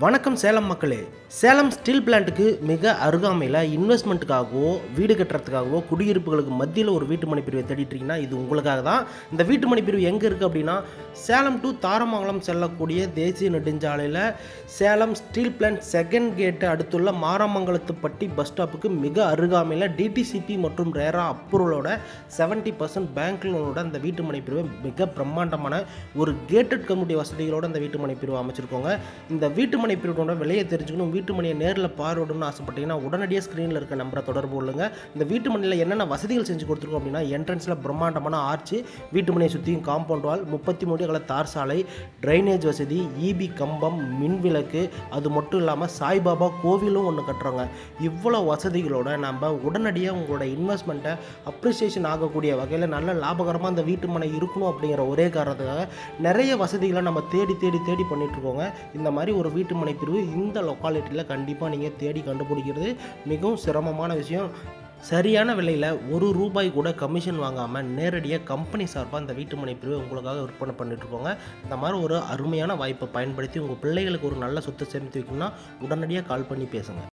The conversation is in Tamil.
வணக்கம் சேலம் மக்களே. சேலம் ஸ்டீல் பிளான்ட்டுக்கு மிக அருகாமையில் இன்வெஸ்ட்மெண்ட்டுக்காகவோ வீடு கட்டுறதுக்காகவோ குடியிருப்புகளுக்கு மத்தியில் ஒரு வீட்டு மனை பிரிவை தேடிட்டீங்கன்னா இது உங்களுக்காக தான். இந்த வீட்டு மனை பிரிவு எங்கே இருக்குது அப்படின்னா, சேலம் டு தாரமங்கலம் செல்லக்கூடிய தேசிய நெடுஞ்சாலையில் சேலம் ஸ்டீல் பிளான்ட் செகண்ட் கேட்டு அடுத்துள்ள மாரமங்கலத்துப்பட்டி பஸ் ஸ்டாப்புக்கு மிக அருகாமையில் டிடிசிபி மற்றும் ரேரா அப்ரூவலோட 70% பேங்க் லோனோட அந்த வீட்டு மனை பிரிவை மிக பிரம்மாண்டமான ஒரு கேட்டட் கம்யூனிட்டி வசதிகளோட அந்த வீட்டு மனை பிரிவு அமைச்சிருக்கோங்க. இந்த வீட்டு மனை பிரிவோட விலையை தெரிஞ்சுக்கணும், வீட்டு மனையை நேரில் பார்வையிடணும்னு ஆசைப்பட்டீங்கன்னா உடனடியாக ஸ்க்ரீனில் இருக்க நம்பரை தொடர்பு கொள்ளுங்க. இந்த வீட்டு மனையில் என்னென்ன வசதிகள் செஞ்சு கொடுத்துருக்கோம் அப்படின்னா, என்ட்ரன்ஸில் பிரம்மாண்டமான ஆர்ச்சு, வீட்டு மனையை சுற்றியும் காம்பவுண்ட் வால், 33 அகல தார் சாலை, ட்ரைனேஜ் வசதி, இபி கம்பம், மின் விளக்கு, அது மட்டும் இல்லாமல் சாய்பாபா கோவிலும் ஒன்று கட்டுறோங்க. இவ்வளோ வசதிகளோட நம்ம உடனடியாக உங்களோட இன்வெஸ்ட்மெண்ட்டை அப்ரிசியேஷன் ஆகக்கூடிய வகையில் நல்ல லாபகரமாக அந்த வீட்டு மனை இருக்கணும் அப்படிங்கிற ஒரே காரணத்துக்காக நிறைய வசதிகளை நம்ம தேடி பண்ணிகிட்ருக்கோங்க. இந்த மாதிரி ஒரு வீட்டு மனை பிரிவு இந்த லொக்காலிட்டியில் கண்டிப்பாக நீங்கள் தேடி கண்டுபிடிக்கிறது மிகவும் சிரமமான விஷயம். சரியான விலையில் ₹1 கூட கமிஷன் வாங்காமல் நேரடியாக கம்பெனி சார்பாக அந்த வீட்டு மனை பிரிவை உங்களுக்காக விற்பனை பண்ணிட்டுருக்கோங்க. இந்த மாதிரி ஒரு அருமையான வாய்ப்பை பயன்படுத்தி உங்கள் பிள்ளைகளுக்கு ஒரு நல்ல சொத்து சேமித்து வைக்கணும்னா உடனடியாக கால் பண்ணி பேசுங்க.